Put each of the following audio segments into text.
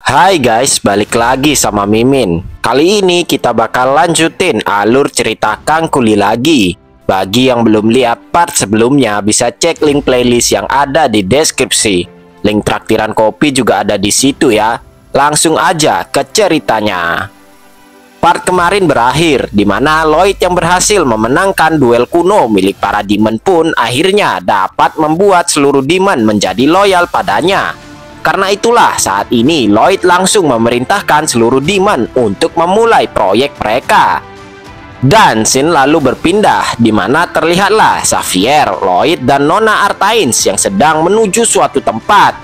Hai guys, balik lagi sama Mimin. Kali ini kita bakal lanjutin alur cerita Kang Kuli lagi. Bagi yang belum lihat part sebelumnya, bisa cek link playlist yang ada di deskripsi. Link traktiran kopi juga ada di situ ya. Langsung aja ke ceritanya. Part kemarin berakhir, di mana Lloyd yang berhasil memenangkan duel kuno milik para demon pun akhirnya dapat membuat seluruh demon menjadi loyal padanya. Karena itulah saat ini Lloyd langsung memerintahkan seluruh demon untuk memulai proyek mereka. Dan scene lalu berpindah di mana terlihatlah Xavier, Lloyd, dan Nona Artains yang sedang menuju suatu tempat.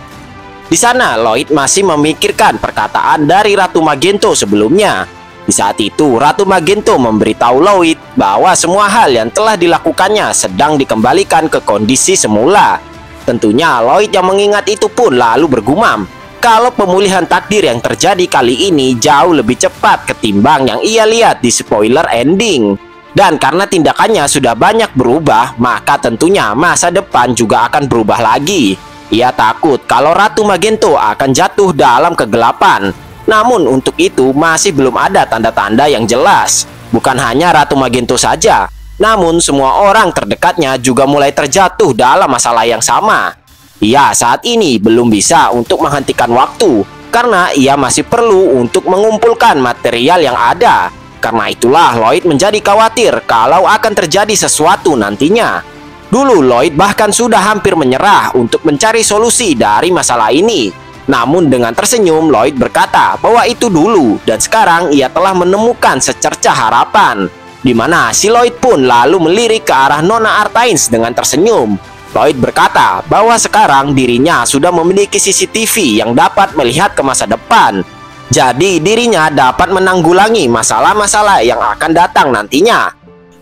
Di sana Lloyd masih memikirkan perkataan dari Ratu Magento sebelumnya. Di saat itu Ratu Magento memberitahu Lloyd bahwa semua hal yang telah dilakukannya sedang dikembalikan ke kondisi semula. Tentunya Lloyd yang mengingat itu pun lalu bergumam kalau pemulihan takdir yang terjadi kali ini jauh lebih cepat ketimbang yang ia lihat di spoiler ending. Dan karena tindakannya sudah banyak berubah, maka tentunya masa depan juga akan berubah lagi. Ia takut kalau Ratu Magento akan jatuh dalam kegelapan. Namun untuk itu masih belum ada tanda-tanda yang jelas. Bukan hanya Ratu Magento saja, namun semua orang terdekatnya juga mulai terjatuh dalam masalah yang sama. Ia saat ini belum bisa untuk menghentikan waktu karena ia masih perlu untuk mengumpulkan material yang ada. Karena itulah Lloyd menjadi khawatir kalau akan terjadi sesuatu nantinya. Dulu Lloyd bahkan sudah hampir menyerah untuk mencari solusi dari masalah ini. Namun dengan tersenyum Lloyd berkata bahwa itu dulu dan sekarang ia telah menemukan secercah harapan. Di mana si Lloyd pun lalu melirik ke arah Nona Artains dengan tersenyum. Lloyd berkata bahwa sekarang dirinya sudah memiliki CCTV yang dapat melihat ke masa depan. Jadi dirinya dapat menanggulangi masalah-masalah yang akan datang nantinya.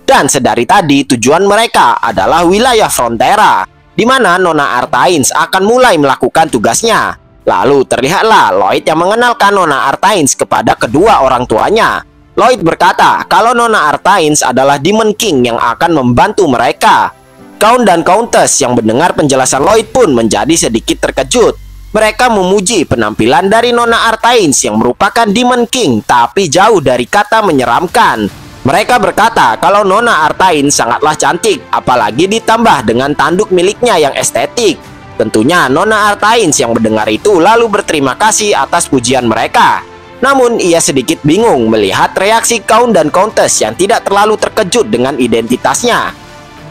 Dan sedari tadi tujuan mereka adalah wilayah Frontera, di mana Nona Artains akan mulai melakukan tugasnya. Lalu terlihatlah Lloyd yang mengenalkan Nona Artains kepada kedua orang tuanya. Lloyd berkata kalau Nona Artains adalah Demon King yang akan membantu mereka. Count dan Countess yang mendengar penjelasan Lloyd pun menjadi sedikit terkejut. Mereka memuji penampilan dari Nona Artains yang merupakan Demon King, tapi jauh dari kata menyeramkan. Mereka berkata kalau Nona Artains sangatlah cantik, apalagi ditambah dengan tanduk miliknya yang estetik. Tentunya Nona Artains yang mendengar itu lalu berterima kasih atas pujian mereka. Namun ia sedikit bingung melihat reaksi Count dan Countess yang tidak terlalu terkejut dengan identitasnya.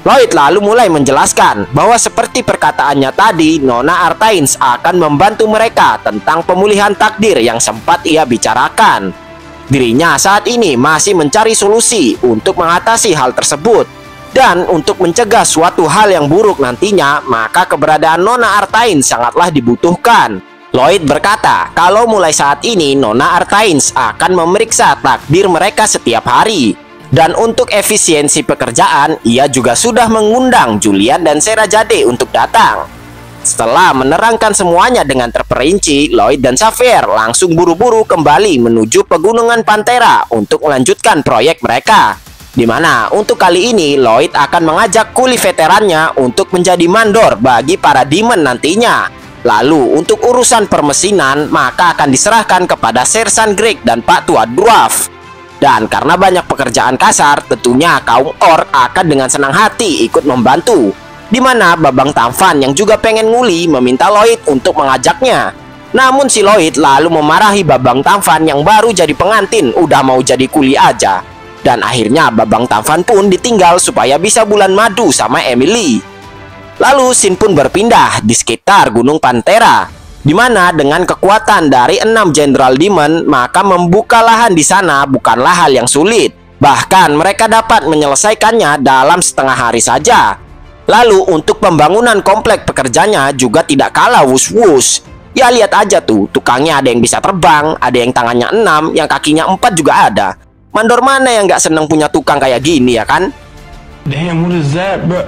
Lloyd lalu mulai menjelaskan bahwa seperti perkataannya tadi, Nona Artains akan membantu mereka tentang pemulihan takdir yang sempat ia bicarakan. Dirinya saat ini masih mencari solusi untuk mengatasi hal tersebut. Dan untuk mencegah suatu hal yang buruk nantinya, maka keberadaan Nona Artains sangatlah dibutuhkan. Lloyd berkata kalau mulai saat ini Nona Artains akan memeriksa takdir mereka setiap hari. Dan untuk efisiensi pekerjaan, ia juga sudah mengundang Julian dan Sera Jade untuk datang. Setelah menerangkan semuanya dengan terperinci, Lloyd dan Xavier langsung buru-buru kembali menuju pegunungan Pantera untuk melanjutkan proyek mereka. Di mana untuk kali ini Lloyd akan mengajak kuli veterannya untuk menjadi mandor bagi para demon nantinya. Lalu untuk urusan permesinan maka akan diserahkan kepada Sersan Greg dan Pak Tua Dwarf. Dan karena banyak pekerjaan kasar, tentunya kaum orc akan dengan senang hati ikut membantu. Di mana Babang Tampan yang juga pengen nguli meminta Lloyd untuk mengajaknya. Namun si Lloyd lalu memarahi Babang Tampan yang baru jadi pengantin, udah mau jadi kuli aja. Dan akhirnya Babang Tampan pun ditinggal supaya bisa bulan madu sama Emily. Lalu scene pun berpindah di sekitar Gunung Pantera, di mana dengan kekuatan dari 6 Jenderal Demon, maka membuka lahan di sana bukanlah hal yang sulit. Bahkan mereka dapat menyelesaikannya dalam setengah hari saja. Lalu untuk pembangunan komplek pekerjanya juga tidak kalah wus-wus. Ya lihat aja tuh, tukangnya ada yang bisa terbang, ada yang tangannya 6, yang kakinya 4 juga ada. Mandor mana yang gak seneng punya tukang kayak gini ya kan? Damn, what is that, bro?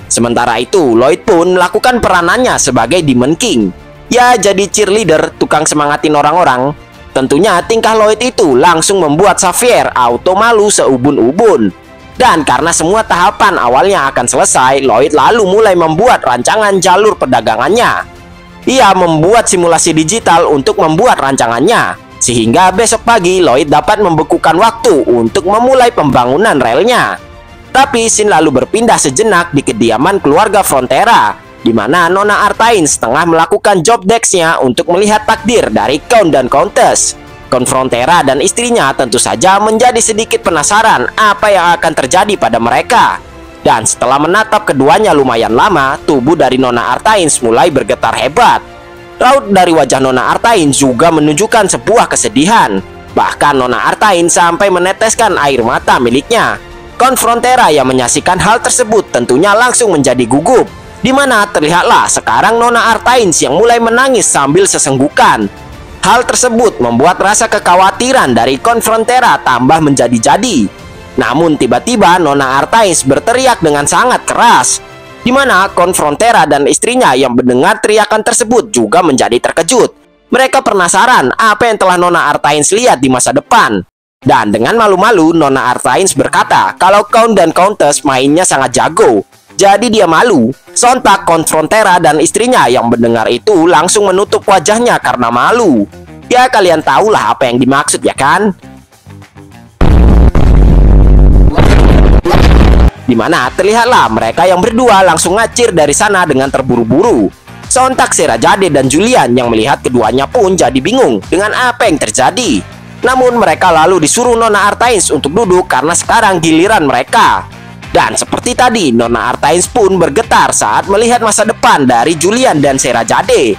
Sementara itu, Lloyd pun melakukan peranannya sebagai Demon King. Ya, jadi cheerleader, tukang semangatin orang-orang. Tentunya tingkah Lloyd itu langsung membuat Xavier auto malu seubun-ubun. Dan karena semua tahapan awalnya akan selesai, Lloyd lalu mulai membuat rancangan jalur perdagangannya. Ia membuat simulasi digital untuk membuat rancangannya, sehingga besok pagi Lloyd dapat membekukan waktu untuk memulai pembangunan relnya. Tapi scene lalu berpindah sejenak di kediaman keluarga Frontera, di mana Nona Arthains tengah melakukan job desk-nya untuk melihat takdir dari Count dan Countess. Count Frontera dan istrinya tentu saja menjadi sedikit penasaran apa yang akan terjadi pada mereka. Dan setelah menatap keduanya lumayan lama, tubuh dari Nona Arthains mulai bergetar hebat. Raut dari wajah Nona Arthains juga menunjukkan sebuah kesedihan. Bahkan Nona Arthains sampai meneteskan air mata miliknya. Count Frontera yang menyaksikan hal tersebut tentunya langsung menjadi gugup, di mana terlihatlah sekarang Nona Arthains yang mulai menangis sambil sesenggukan. Hal tersebut membuat rasa kekhawatiran dari Count Frontera tambah menjadi-jadi. Namun tiba-tiba Nona Arthains berteriak dengan sangat keras, di mana Count Frontera dan istrinya yang mendengar teriakan tersebut juga menjadi terkejut. Mereka penasaran apa yang telah Nona Arthains lihat di masa depan. Dan dengan malu-malu Nona Arthains berkata kalau Count dan Countess mainnya sangat jago. Jadi dia malu. Sontak Count Frontera dan istrinya yang mendengar itu langsung menutup wajahnya karena malu. Ya kalian tahulah apa yang dimaksud ya kan? Dimana terlihatlah mereka yang berdua langsung ngacir dari sana dengan terburu-buru. Sontak Sherazade dan Julian yang melihat keduanya pun jadi bingung dengan apa yang terjadi. Namun mereka lalu disuruh Nona Arthains untuk duduk karena sekarang giliran mereka. Dan seperti tadi, Nona Arthains pun bergetar saat melihat masa depan dari Julian dan Sherazade.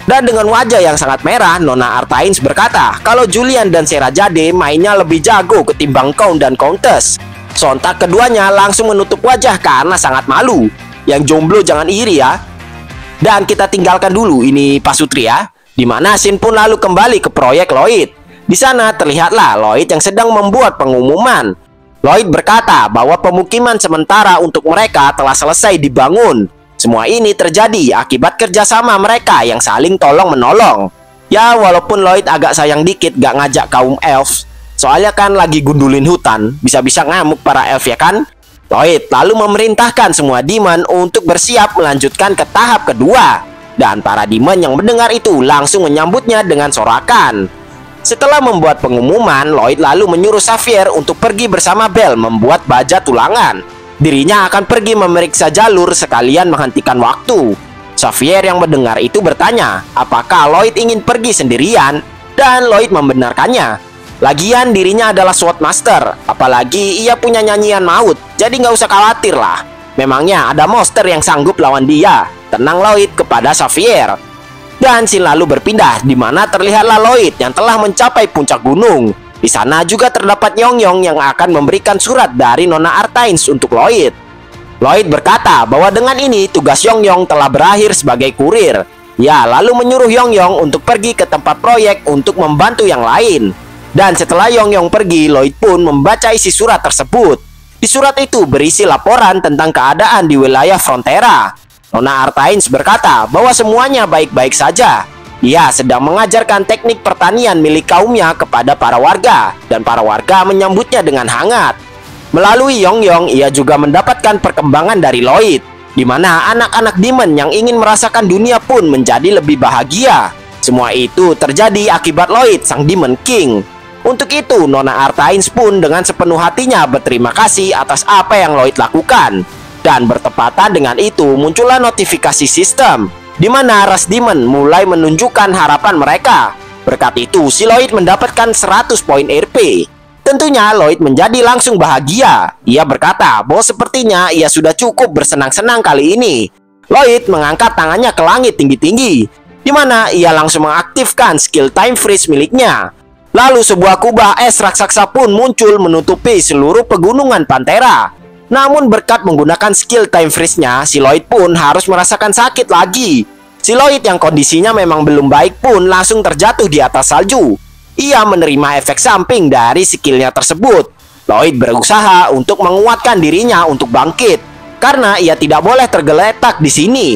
Dan dengan wajah yang sangat merah, Nona Arthains berkata kalau Julian dan Sherazade mainnya lebih jago ketimbang Count dan Countess. Sontak keduanya langsung menutup wajah karena sangat malu. Yang jomblo jangan iri ya. Dan kita tinggalkan dulu ini Pak Sutri ya. Dimana scene pun lalu kembali ke proyek Lloyd. Di sana terlihatlah Lloyd yang sedang membuat pengumuman. Lloyd berkata bahwa pemukiman sementara untuk mereka telah selesai dibangun. Semua ini terjadi akibat kerjasama mereka yang saling tolong-menolong. Ya walaupun Lloyd agak sayang dikit gak ngajak kaum elf, soalnya kan lagi gundulin hutan, bisa-bisa ngamuk para elf ya kan. Lloyd lalu memerintahkan semua demon untuk bersiap melanjutkan ke tahap kedua. Dan para demon yang mendengar itu langsung menyambutnya dengan sorakan. Setelah membuat pengumuman, Lloyd lalu menyuruh Xavier untuk pergi bersama Belle membuat baja tulangan. Dirinya akan pergi memeriksa jalur sekalian menghentikan waktu. Xavier yang mendengar itu bertanya, apakah Lloyd ingin pergi sendirian? Dan Lloyd membenarkannya. Lagian dirinya adalah Sword Master, apalagi ia punya nyanyian maut, jadi nggak usah khawatir lah. Memangnya ada monster yang sanggup lawan dia? Tenang Lloyd kepada Xavier. Dan scene lalu berpindah di mana terlihatlah Lloyd yang telah mencapai puncak gunung. Di sana juga terdapat Yongyong yang akan memberikan surat dari Nona Arthains untuk Lloyd. Lloyd berkata bahwa dengan ini tugas Yongyong telah berakhir sebagai kurir. Ya, lalu menyuruh Yongyong untuk pergi ke tempat proyek untuk membantu yang lain. Dan setelah Yongyong pergi, Lloyd pun membaca isi surat tersebut. Di surat itu berisi laporan tentang keadaan di wilayah Frontera. Nona Arthains berkata bahwa semuanya baik-baik saja. Ia sedang mengajarkan teknik pertanian milik kaumnya kepada para warga, dan para warga menyambutnya dengan hangat. Melalui Yongyong, ia juga mendapatkan perkembangan dari Lloyd, di mana anak-anak demon yang ingin merasakan dunia pun menjadi lebih bahagia. Semua itu terjadi akibat Lloyd, sang Demon King. Untuk itu, Nona Arthains pun dengan sepenuh hatinya berterima kasih atas apa yang Lloyd lakukan. Dan bertepatan dengan itu muncullah notifikasi sistem, di mana ras demon mulai menunjukkan harapan mereka. Berkat itu si Lloyd mendapatkan 100 poin RP. Tentunya Lloyd menjadi langsung bahagia. Ia berkata bahwa sepertinya ia sudah cukup bersenang-senang kali ini. Lloyd mengangkat tangannya ke langit tinggi-tinggi, di mana ia langsung mengaktifkan skill time freeze miliknya. Lalu sebuah kubah es raksasa pun muncul menutupi seluruh pegunungan Pantera. Namun berkat menggunakan skill time freeze-nya, si Lloyd pun harus merasakan sakit lagi. Si Lloyd yang kondisinya memang belum baik pun langsung terjatuh di atas salju. Ia menerima efek samping dari skillnya tersebut. Lloyd berusaha untuk menguatkan dirinya untuk bangkit, karena ia tidak boleh tergeletak di sini.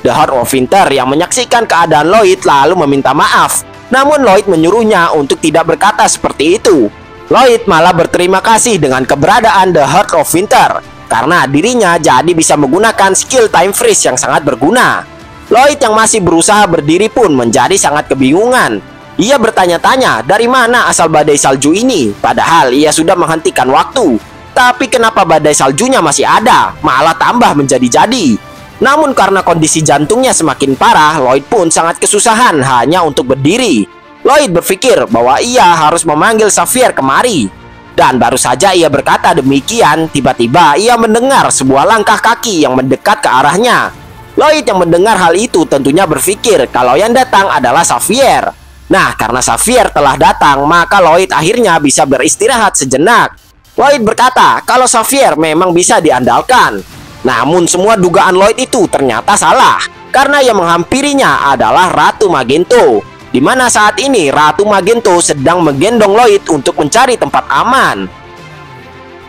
The Heart of Winter yang menyaksikan keadaan Lloyd lalu meminta maaf. Namun Lloyd menyuruhnya untuk tidak berkata seperti itu. Lloyd malah berterima kasih dengan keberadaan The Heart of Winter karena dirinya jadi bisa menggunakan skill time freeze yang sangat berguna. Lloyd yang masih berusaha berdiri pun menjadi sangat kebingungan. Ia bertanya-tanya dari mana asal badai salju ini, padahal ia sudah menghentikan waktu. Tapi kenapa badai saljunya masih ada, malah tambah menjadi-jadi. Namun karena kondisi jantungnya semakin parah, Lloyd pun sangat kesusahan hanya untuk berdiri. Lloyd berpikir bahwa ia harus memanggil Xavier kemari. Dan baru saja ia berkata demikian, tiba-tiba ia mendengar sebuah langkah kaki yang mendekat ke arahnya. Lloyd yang mendengar hal itu tentunya berpikir kalau yang datang adalah Xavier. Nah, karena Xavier telah datang, maka Lloyd akhirnya bisa beristirahat sejenak. Lloyd berkata kalau Xavier memang bisa diandalkan. Namun semua dugaan Lloyd itu ternyata salah, karena yang menghampirinya adalah Ratu Magento. Di mana saat ini Ratu Magento sedang menggendong Lloyd untuk mencari tempat aman.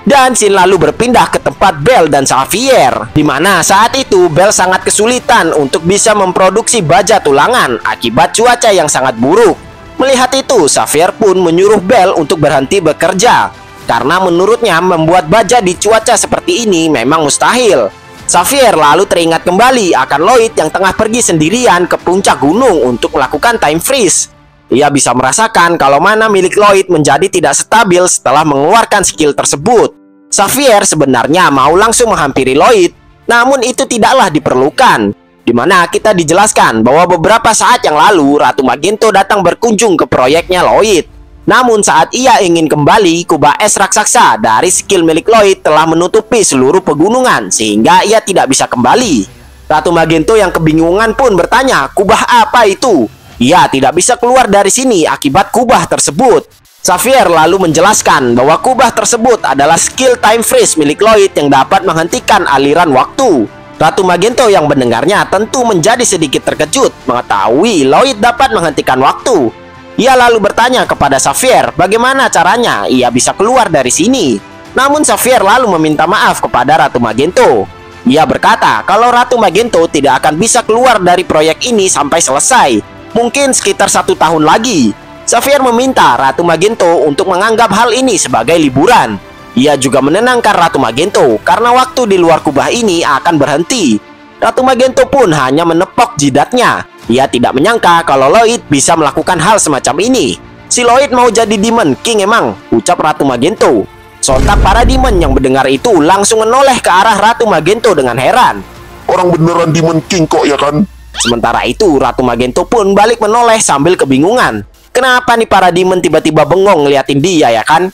Dan scene lalu berpindah ke tempat Belle dan Xavier, di mana saat itu Belle sangat kesulitan untuk bisa memproduksi baja tulangan akibat cuaca yang sangat buruk. Melihat itu, Xavier pun menyuruh Belle untuk berhenti bekerja, karena menurutnya membuat baja di cuaca seperti ini memang mustahil. Xavier lalu teringat kembali akan Lloyd yang tengah pergi sendirian ke puncak gunung untuk melakukan time freeze. Ia bisa merasakan kalau mana milik Lloyd menjadi tidak stabil setelah mengeluarkan skill tersebut. Xavier sebenarnya mau langsung menghampiri Lloyd, namun itu tidaklah diperlukan. Di mana kita dijelaskan bahwa beberapa saat yang lalu Ratu Magento datang berkunjung ke proyeknya Lloyd. Namun saat ia ingin kembali, kubah es raksasa dari skill milik Lloyd telah menutupi seluruh pegunungan sehingga ia tidak bisa kembali. Ratu Magento yang kebingungan pun bertanya, kubah apa itu? Ia tidak bisa keluar dari sini akibat kubah tersebut. Xavier lalu menjelaskan bahwa kubah tersebut adalah skill time freeze milik Lloyd yang dapat menghentikan aliran waktu. Ratu Magento yang mendengarnya tentu menjadi sedikit terkejut mengetahui Lloyd dapat menghentikan waktu. Ia lalu bertanya kepada Xavier bagaimana caranya ia bisa keluar dari sini. Namun Xavier lalu meminta maaf kepada Ratu Magento. Ia berkata kalau Ratu Magento tidak akan bisa keluar dari proyek ini sampai selesai. Mungkin sekitar 1 tahun lagi. Xavier meminta Ratu Magento untuk menganggap hal ini sebagai liburan. Ia juga menenangkan Ratu Magento karena waktu di luar kubah ini akan berhenti. Ratu Magento pun hanya menepok jidatnya. Ia tidak menyangka kalau Lloyd bisa melakukan hal semacam ini. Si Lloyd mau jadi Demon King emang, ucap Ratu Magento. Sontak para Demon yang mendengar itu langsung menoleh ke arah Ratu Magento dengan heran. Orang beneran Demon King kok ya kan? Sementara itu Ratu Magento pun balik menoleh sambil kebingungan. Kenapa nih para demon tiba-tiba bengong ngeliatin dia ya kan?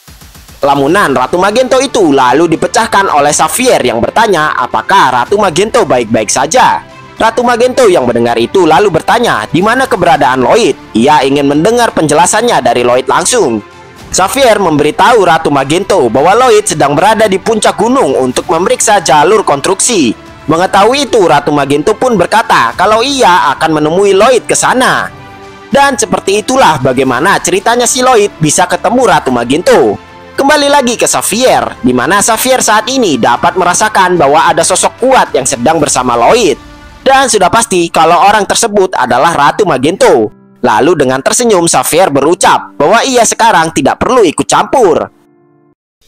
Lamunan Ratu Magento itu lalu dipecahkan oleh Xavier yang bertanya apakah Ratu Magento baik-baik saja. Ratu Magento yang mendengar itu lalu bertanya di mana keberadaan Lloyd. Ia ingin mendengar penjelasannya dari Lloyd langsung. Xavier memberitahu Ratu Magento bahwa Lloyd sedang berada di puncak gunung untuk memeriksa jalur konstruksi. Mengetahui itu, Ratu Magento pun berkata kalau ia akan menemui Lloyd ke sana. Dan seperti itulah bagaimana ceritanya si Lloyd bisa ketemu Ratu Magento. Kembali lagi ke Xavier, di mana Xavier saat ini dapat merasakan bahwa ada sosok kuat yang sedang bersama Lloyd. Dan sudah pasti kalau orang tersebut adalah Ratu Magento. Lalu dengan tersenyum Xavier berucap bahwa ia sekarang tidak perlu ikut campur.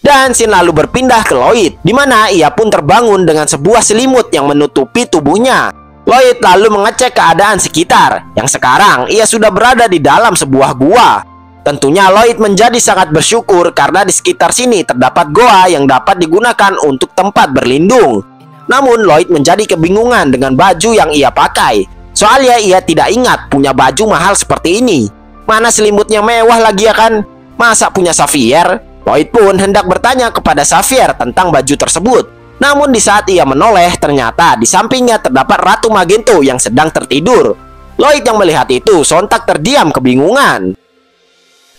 Dan scene lalu berpindah ke Lloyd, di mana ia pun terbangun dengan sebuah selimut yang menutupi tubuhnya. Lloyd lalu mengecek keadaan sekitar, yang sekarang ia sudah berada di dalam sebuah gua. Tentunya Lloyd menjadi sangat bersyukur karena di sekitar sini terdapat goa yang dapat digunakan untuk tempat berlindung. Namun Lloyd menjadi kebingungan dengan baju yang ia pakai. Soalnya ia tidak ingat punya baju mahal seperti ini. Mana selimutnya mewah lagi ya kan? Masa punya Xavier? Lloyd pun hendak bertanya kepada Xavier tentang baju tersebut. Namun di saat ia menoleh, ternyata di sampingnya terdapat Ratu Magento yang sedang tertidur. Lloyd yang melihat itu sontak terdiam kebingungan.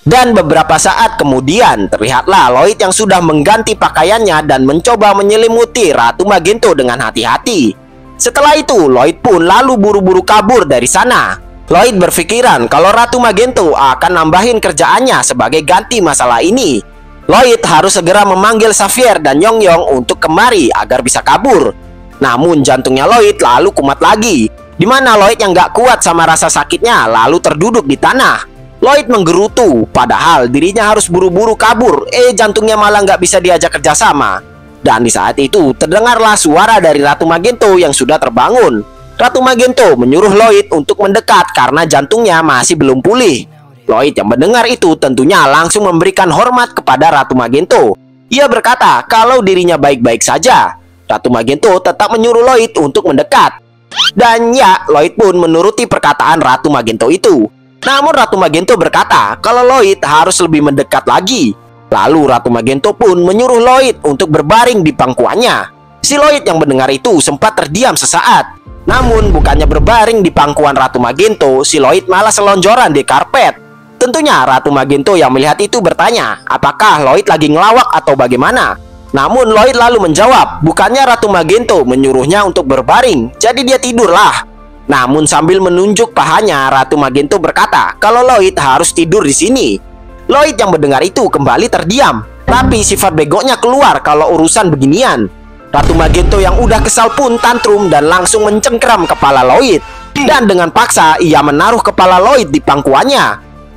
Dan beberapa saat kemudian, terlihatlah Lloyd yang sudah mengganti pakaiannya dan mencoba menyelimuti Ratu Magento dengan hati-hati. Setelah itu, Lloyd pun lalu buru-buru kabur dari sana. Lloyd berpikiran kalau Ratu Magento akan nambahin kerjaannya sebagai ganti masalah ini. Lloyd harus segera memanggil Xavier dan Yongyong untuk kemari agar bisa kabur. Namun jantungnya Lloyd lalu kumat lagi, di mana Lloyd yang gak kuat sama rasa sakitnya lalu terduduk di tanah. Lloyd menggerutu, padahal dirinya harus buru-buru kabur. Jantungnya malah nggak bisa diajak kerjasama. Dan di saat itu terdengarlah suara dari Ratu Magento yang sudah terbangun. Ratu Magento menyuruh Lloyd untuk mendekat karena jantungnya masih belum pulih. Lloyd yang mendengar itu tentunya langsung memberikan hormat kepada Ratu Magento. Ia berkata kalau dirinya baik-baik saja. Ratu Magento tetap menyuruh Lloyd untuk mendekat. Dan ya, Lloyd pun menuruti perkataan Ratu Magento itu. Namun Ratu Magento berkata kalau Lloyd harus lebih mendekat lagi. Lalu Ratu Magento pun menyuruh Lloyd untuk berbaring di pangkuannya. Si Lloyd yang mendengar itu sempat terdiam sesaat. Namun bukannya berbaring di pangkuan Ratu Magento, si Lloyd malah selonjoran di karpet. Tentunya Ratu Magento yang melihat itu bertanya, apakah Lloyd lagi ngelawak atau bagaimana? Namun Lloyd lalu menjawab, bukannya Ratu Magento menyuruhnya untuk berbaring, jadi dia tidurlah. Namun sambil menunjuk pahanya, Ratu Magento berkata kalau Lloyd harus tidur di sini. Lloyd yang mendengar itu kembali terdiam, tapi sifat begonya keluar kalau urusan beginian. Ratu Magento yang udah kesal pun tantrum dan langsung mencengkram kepala Lloyd. Dan dengan paksa ia menaruh kepala Lloyd di pangkuannya.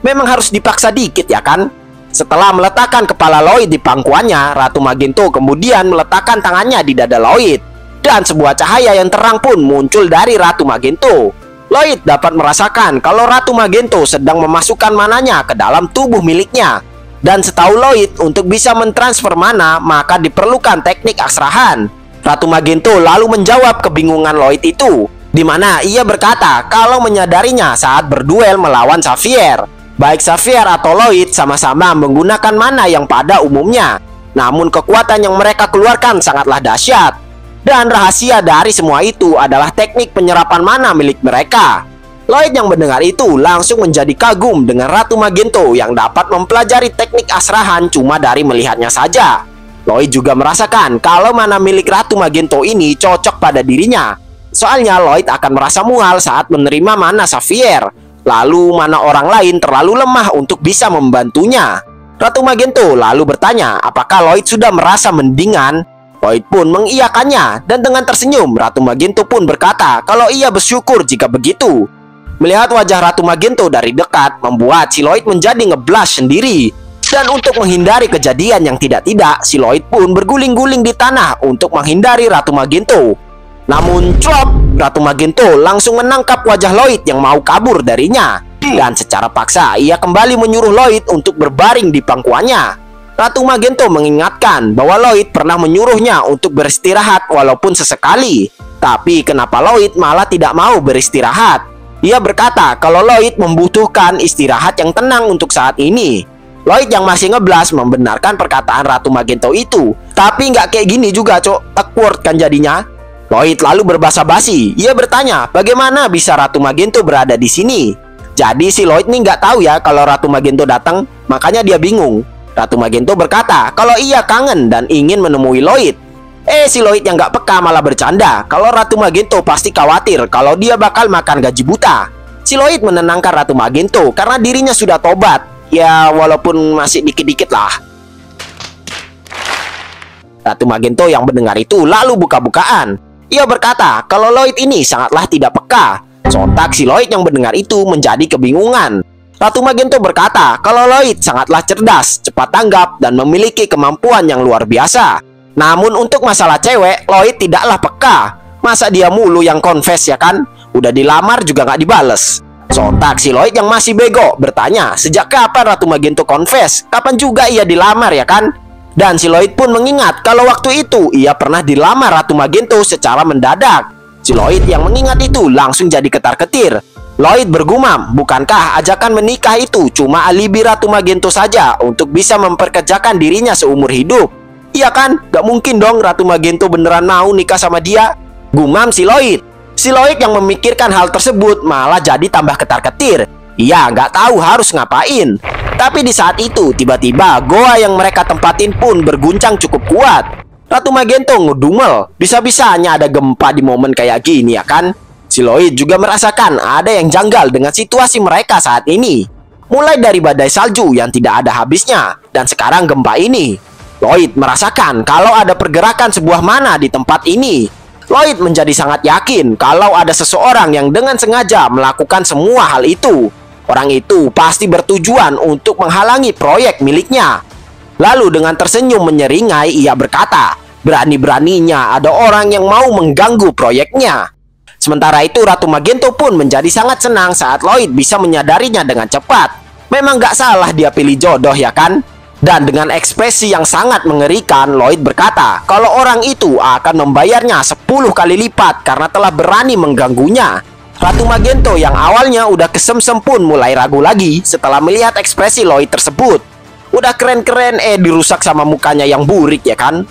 Memang harus dipaksa dikit ya kan? Setelah meletakkan kepala Lloyd di pangkuannya, Ratu Magento kemudian meletakkan tangannya di dada Lloyd. Dan sebuah cahaya yang terang pun muncul dari Ratu Magento. Lloyd dapat merasakan kalau Ratu Magento sedang memasukkan mananya ke dalam tubuh miliknya. Dan setahu Lloyd, untuk bisa mentransfer mana, maka diperlukan teknik aksrahan. Ratu Magento lalu menjawab kebingungan Lloyd itu, di mana ia berkata kalau menyadarinya saat berduel melawan Xavier. Baik Xavier atau Lloyd sama-sama menggunakan mana yang pada umumnya. Namun kekuatan yang mereka keluarkan sangatlah dahsyat. Dan rahasia dari semua itu adalah teknik penyerapan mana milik mereka. Lloyd yang mendengar itu langsung menjadi kagum dengan Ratu Magento yang dapat mempelajari teknik asrahan cuma dari melihatnya saja. Lloyd juga merasakan kalau mana milik Ratu Magento ini cocok pada dirinya. Soalnya Lloyd akan merasa mual saat menerima mana Xavier. Lalu mana orang lain terlalu lemah untuk bisa membantunya. Ratu Magento lalu bertanya apakah Lloyd sudah merasa mendingan. Lloyd pun mengiyakannya dan dengan tersenyum Ratu Magento pun berkata kalau ia bersyukur jika begitu. Melihat wajah Ratu Magento dari dekat membuat si Lloyd menjadi ngeblush sendiri. Dan untuk menghindari kejadian yang tidak-tidak, si Lloyd pun berguling-guling di tanah untuk menghindari Ratu Magento. Namun clop, Ratu Magento langsung menangkap wajah Lloyd yang mau kabur darinya. Dan secara paksa ia kembali menyuruh Lloyd untuk berbaring di pangkuannya. Ratu Magento mengingatkan bahwa Lloyd pernah menyuruhnya untuk beristirahat walaupun sesekali. Tapi kenapa Lloyd malah tidak mau beristirahat? Ia berkata kalau Lloyd membutuhkan istirahat yang tenang untuk saat ini. Lloyd yang masih ngeblas membenarkan perkataan Ratu Magento itu. Tapi nggak kayak gini juga cok, awkward kan jadinya. Lloyd lalu berbasa-basi. Ia bertanya bagaimana bisa Ratu Magento berada di sini. Jadi si Lloyd nih nggak tahu ya kalau Ratu Magento datang, makanya dia bingung. Ratu Magento berkata kalau ia kangen dan ingin menemui Lloyd. Si Lloyd yang gak peka malah bercanda kalau Ratu Magento pasti khawatir kalau dia bakal makan gaji buta. Si Lloyd menenangkan Ratu Magento karena dirinya sudah tobat. Ya walaupun masih dikit-dikit lah. Ratu Magento yang mendengar itu lalu buka-bukaan. Ia berkata kalau Lloyd ini sangatlah tidak peka. Sontak si Lloyd yang mendengar itu menjadi kebingungan. Ratu Magento berkata kalau Lloyd sangatlah cerdas, cepat tanggap, dan memiliki kemampuan yang luar biasa. Namun untuk masalah cewek, Lloyd tidaklah peka. Masa dia mulu yang confess ya kan? Udah dilamar juga nggak dibales. Sontak si Lloyd yang masih bego bertanya sejak kapan Ratu Magento confess? Kapan juga ia dilamar ya kan? Dan si Lloyd pun mengingat kalau waktu itu ia pernah dilamar Ratu Magento secara mendadak. Si Lloyd yang mengingat itu langsung jadi ketar-ketir. Lloyd bergumam, bukankah ajakan menikah itu cuma alibi Ratu Magento saja untuk bisa memperkerjakan dirinya seumur hidup? Iya kan? Gak mungkin dong Ratu Magento beneran mau nikah sama dia. Gumam si Lloyd. Si Lloyd yang memikirkan hal tersebut malah jadi tambah ketar-ketir. Ia gak tahu harus ngapain. Tapi di saat itu tiba-tiba goa yang mereka tempatin pun berguncang cukup kuat. Ratu Magento ngedumel. Bisa-bisanya ada gempa di momen kayak gini ya kan? Si Lloyd juga merasakan ada yang janggal dengan situasi mereka saat ini. Mulai dari badai salju yang tidak ada habisnya, dan sekarang gempa ini. Lloyd merasakan kalau ada pergerakan sebuah mana di tempat ini. Lloyd menjadi sangat yakin kalau ada seseorang yang dengan sengaja melakukan semua hal itu. Orang itu pasti bertujuan untuk menghalangi proyek miliknya. Lalu dengan tersenyum menyeringai ia berkata, berani-beraninya ada orang yang mau mengganggu proyeknya. Sementara itu Ratu Magento pun menjadi sangat senang saat Lloyd bisa menyadarinya dengan cepat. Memang gak salah dia pilih jodoh ya kan? Dan dengan ekspresi yang sangat mengerikan, Lloyd berkata kalau orang itu akan membayarnya 10 kali lipat karena telah berani mengganggunya. Ratu Magento yang awalnya udah kesemsem pun mulai ragu lagi setelah melihat ekspresi Lloyd tersebut. Udah keren-keren dirusak sama mukanya yang burik ya kan?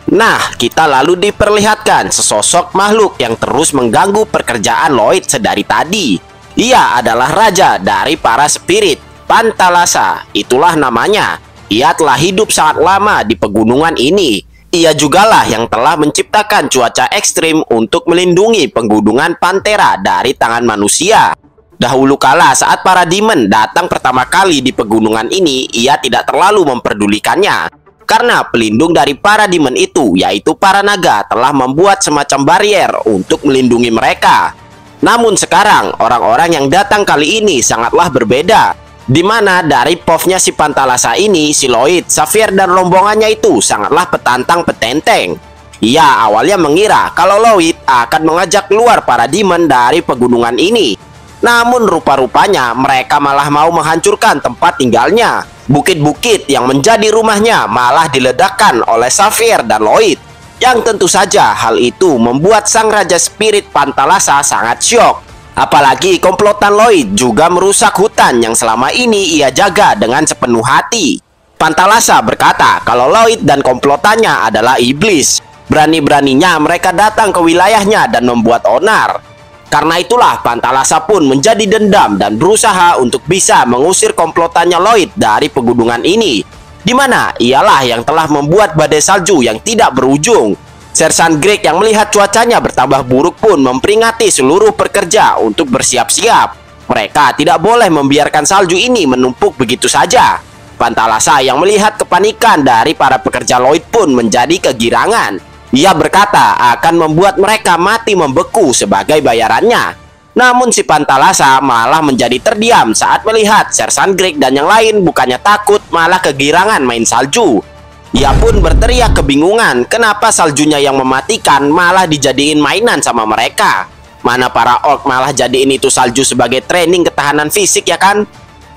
Nah, kita lalu diperlihatkan sesosok makhluk yang terus mengganggu pekerjaan Lloyd sedari tadi. Ia adalah raja dari para spirit, Pantalasa, itulah namanya. Ia telah hidup sangat lama di pegunungan ini. Ia jugalah yang telah menciptakan cuaca ekstrim untuk melindungi pegunungan Pantera dari tangan manusia. Dahulu kala saat para demon datang pertama kali di pegunungan ini, ia tidak terlalu memperdulikannya. Karena pelindung dari para demon itu, yaitu para naga, telah membuat semacam barrier untuk melindungi mereka. Namun sekarang, orang-orang yang datang kali ini sangatlah berbeda. Di mana dari povnya si Pantalasa ini, si Lloyd, Xavier, dan rombongannya itu sangatlah petantang petenteng. Ia awalnya mengira kalau Lloyd akan mengajak keluar para demon dari pegunungan ini. Namun rupa-rupanya mereka malah mau menghancurkan tempat tinggalnya. Bukit-bukit yang menjadi rumahnya malah diledakkan oleh Xavier dan Lloyd. Yang tentu saja hal itu membuat sang Raja Spirit Pantalasa sangat syok. Apalagi komplotan Lloyd juga merusak hutan yang selama ini ia jaga dengan sepenuh hati. Pantalasa berkata kalau Lloyd dan komplotannya adalah iblis. Berani-beraninya mereka datang ke wilayahnya dan membuat onar. Karena itulah Pantalasa pun menjadi dendam dan berusaha untuk bisa mengusir komplotannya Lloyd dari pegunungan ini. Di mana ialah yang telah membuat badai salju yang tidak berujung. Sersan Greg yang melihat cuacanya bertambah buruk pun memperingati seluruh pekerja untuk bersiap-siap. Mereka tidak boleh membiarkan salju ini menumpuk begitu saja. Pantalasa yang melihat kepanikan dari para pekerja Lloyd pun menjadi kegirangan. Ia berkata akan membuat mereka mati membeku sebagai bayarannya. Namun si Pantalasa malah menjadi terdiam saat melihat Sersan Greg dan yang lain bukannya takut malah kegirangan main salju. Ia pun berteriak kebingungan kenapa saljunya yang mematikan malah dijadiin mainan sama mereka. Mana para orc malah jadiin itu salju sebagai training ketahanan fisik ya kan?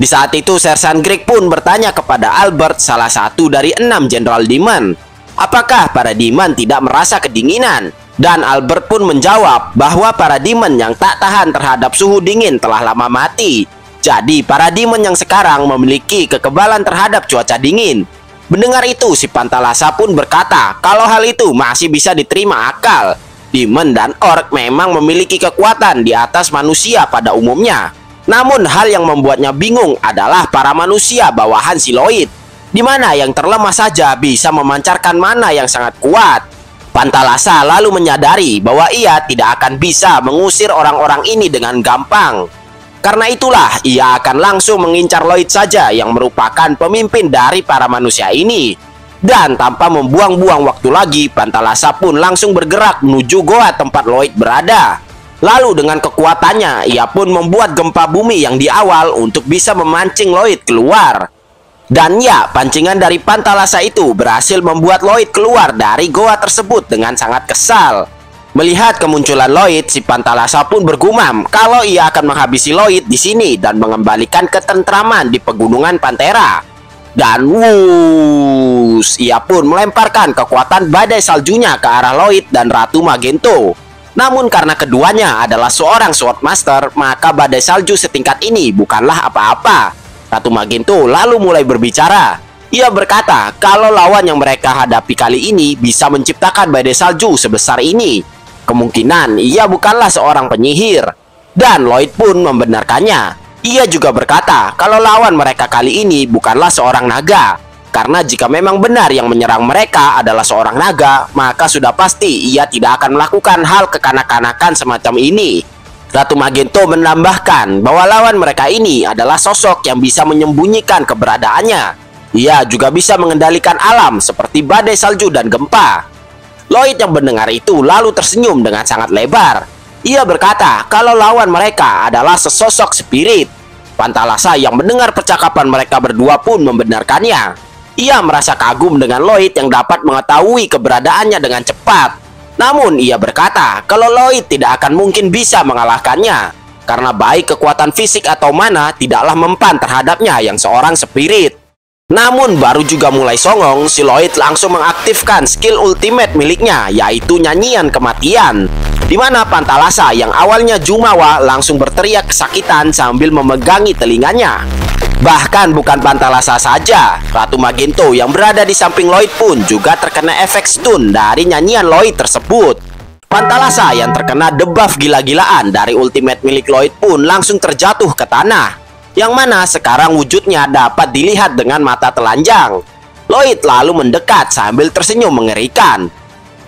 Di saat itu Sersan Greg pun bertanya kepada Albert, salah satu dari 6 Jenderal Demon. Apakah para demon tidak merasa kedinginan? Dan Albert pun menjawab bahwa para demon yang tak tahan terhadap suhu dingin telah lama mati. Jadi para demon yang sekarang memiliki kekebalan terhadap cuaca dingin. Mendengar itu si Pantalasa pun berkata kalau hal itu masih bisa diterima akal. Demon dan orc memang memiliki kekuatan di atas manusia pada umumnya. Namun hal yang membuatnya bingung adalah para manusia bawahan si Lloyd. Di mana yang terlemah saja bisa memancarkan mana yang sangat kuat. Pantalasa lalu menyadari bahwa ia tidak akan bisa mengusir orang-orang ini dengan gampang. Karena itulah ia akan langsung mengincar Lloyd saja yang merupakan pemimpin dari para manusia ini. Dan tanpa membuang-buang waktu lagi, Pantalasa pun langsung bergerak menuju goa tempat Lloyd berada. Lalu dengan kekuatannya, ia pun membuat gempa bumi yang di awal untuk bisa memancing Lloyd keluar. Dan ya, pancingan dari Pantalasa itu berhasil membuat Lloyd keluar dari goa tersebut dengan sangat kesal. Melihat kemunculan Lloyd, si Pantalasa pun bergumam kalau ia akan menghabisi Lloyd di sini dan mengembalikan ketentraman di pegunungan Pantera. Dan wuss, ia pun melemparkan kekuatan badai saljunya ke arah Lloyd dan Ratu Magento. Namun karena keduanya adalah seorang Swordmaster, maka badai salju setingkat ini bukanlah apa-apa. Ratu Magento lalu mulai berbicara. Ia berkata kalau lawan yang mereka hadapi kali ini bisa menciptakan badai salju sebesar ini. Kemungkinan ia bukanlah seorang penyihir. Dan Lloyd pun membenarkannya. Ia juga berkata kalau lawan mereka kali ini bukanlah seorang naga. Karena jika memang benar yang menyerang mereka adalah seorang naga, maka sudah pasti ia tidak akan melakukan hal kekanak-kanakan semacam ini. Ratu Magento menambahkan bahwa lawan mereka ini adalah sosok yang bisa menyembunyikan keberadaannya. Ia juga bisa mengendalikan alam seperti badai salju dan gempa. Lloyd yang mendengar itu lalu tersenyum dengan sangat lebar. Ia berkata kalau lawan mereka adalah sesosok spirit. Pantalasa yang mendengar percakapan mereka berdua pun membenarkannya. Ia merasa kagum dengan Lloyd yang dapat mengetahui keberadaannya dengan cepat. Namun ia berkata kalau Lloyd tidak akan mungkin bisa mengalahkannya, karena baik kekuatan fisik atau mana tidaklah mempan terhadapnya yang seorang spirit. Namun baru juga mulai songong, si Lloyd langsung mengaktifkan skill ultimate miliknya, yaitu nyanyian kematian. Di mana Pantalasa yang awalnya jumawa langsung berteriak kesakitan sambil memegangi telinganya. Bahkan bukan Pantalasa saja, Ratu Magento yang berada di samping Lloyd pun juga terkena efek stun dari nyanyian Lloyd tersebut. Pantalasa yang terkena debuff gila-gilaan dari ultimate milik Lloyd pun langsung terjatuh ke tanah, yang mana sekarang wujudnya dapat dilihat dengan mata telanjang. Lloyd lalu mendekat sambil tersenyum mengerikan.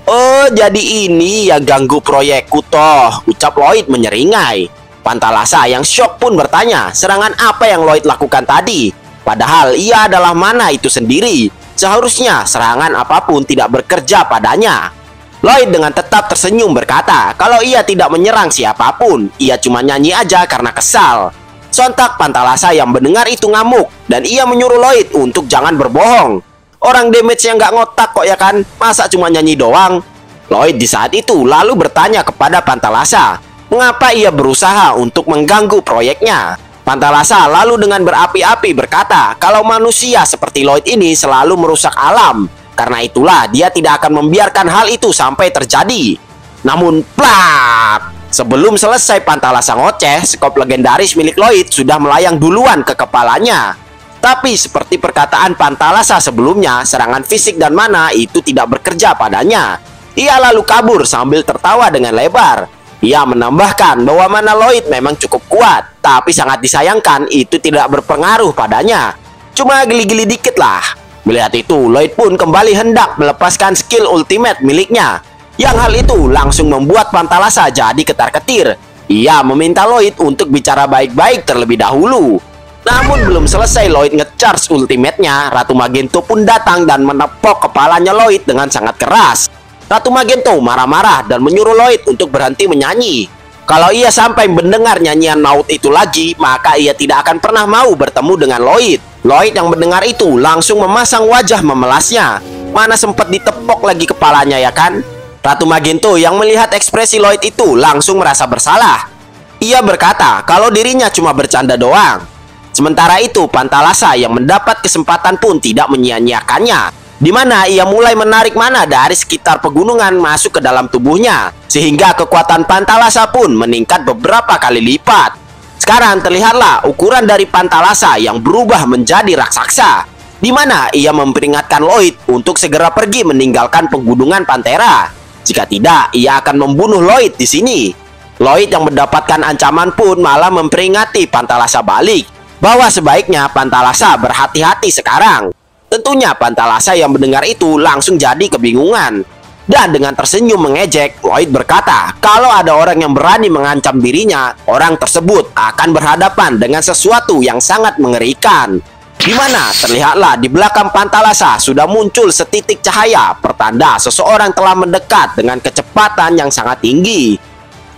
"Oh, jadi ini ya ganggu proyekku toh," ucap Lloyd menyeringai. Pantalasa yang syok pun bertanya serangan apa yang Lloyd lakukan tadi. Padahal ia adalah mana itu sendiri. Seharusnya serangan apapun tidak bekerja padanya. Lloyd dengan tetap tersenyum berkata kalau ia tidak menyerang siapapun, ia cuma nyanyi aja karena kesal. Sontak Pantalasa yang mendengar itu ngamuk dan ia menyuruh Lloyd untuk jangan berbohong. Orang damage-nya nggak ngotak kok ya kan, masa cuma nyanyi doang? Lloyd di saat itu lalu bertanya kepada Pantalasa, mengapa ia berusaha untuk mengganggu proyeknya. Pantalasa lalu dengan berapi-api berkata kalau manusia seperti Lloyd ini selalu merusak alam. Karena itulah dia tidak akan membiarkan hal itu sampai terjadi. Namun plak! Sebelum selesai Pantalasa ngoceh, skop legendaris milik Lloyd sudah melayang duluan ke kepalanya. Tapi seperti perkataan Pantalasa sebelumnya, serangan fisik dan mana itu tidak bekerja padanya. Ia lalu kabur sambil tertawa dengan lebar. Ia menambahkan bahwa mana Lloyd memang cukup kuat, tapi sangat disayangkan itu tidak berpengaruh padanya. Cuma geli-geli dikit lah. Melihat itu, Lloyd pun kembali hendak melepaskan skill ultimate miliknya. Yang hal itu langsung membuat Pantalasa jadi ketar-ketir. Ia meminta Lloyd untuk bicara baik-baik terlebih dahulu. Namun belum selesai Lloyd nge-charge ultimate-nya, Ratu Magento pun datang dan menepok kepalanya Lloyd dengan sangat keras. Ratu Magento marah-marah dan menyuruh Lloyd untuk berhenti menyanyi. Kalau ia sampai mendengar nyanyian maut itu lagi, maka ia tidak akan pernah mau bertemu dengan Lloyd. Lloyd yang mendengar itu langsung memasang wajah memelasnya. Mana sempat ditepok lagi kepalanya ya kan? Ratu Magento yang melihat ekspresi Lloyd itu langsung merasa bersalah. Ia berkata kalau dirinya cuma bercanda doang. Sementara itu Pantalasa yang mendapat kesempatan pun tidak menyia-nyiakannya, di mana ia mulai menarik mana dari sekitar pegunungan masuk ke dalam tubuhnya, sehingga kekuatan Pantalasa pun meningkat beberapa kali lipat. Sekarang terlihatlah ukuran dari Pantalasa yang berubah menjadi raksasa, di mana ia memperingatkan Lloyd untuk segera pergi meninggalkan pegunungan Pantera. Jika tidak, ia akan membunuh Lloyd di sini. Lloyd yang mendapatkan ancaman pun malah memperingati Pantalasa balik bahwa sebaiknya Pantalasa berhati-hati sekarang. Tentunya Pantalasa yang mendengar itu langsung jadi kebingungan. Dan dengan tersenyum mengejek, Lloyd berkata kalau ada orang yang berani mengancam dirinya, orang tersebut akan berhadapan dengan sesuatu yang sangat mengerikan. Di mana terlihatlah di belakang Pantalasa sudah muncul setitik cahaya, pertanda seseorang telah mendekat dengan kecepatan yang sangat tinggi.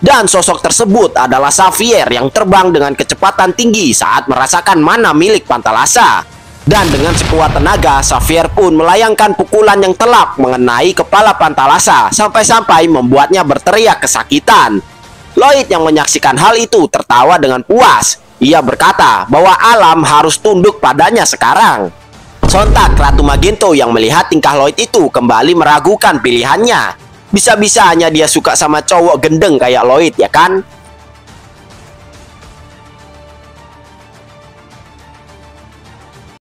Dan sosok tersebut adalah Xavier yang terbang dengan kecepatan tinggi saat merasakan mana milik Pantalasa. Dan dengan sekuat tenaga, Xavier pun melayangkan pukulan yang telak mengenai kepala Pantalasa sampai-sampai membuatnya berteriak kesakitan. Lloyd yang menyaksikan hal itu tertawa dengan puas. Ia berkata bahwa alam harus tunduk padanya sekarang. Sontak Ratu Magento yang melihat tingkah Lloyd itu kembali meragukan pilihannya. Bisa-bisanya dia suka sama cowok gendeng kayak Lloyd ya kan?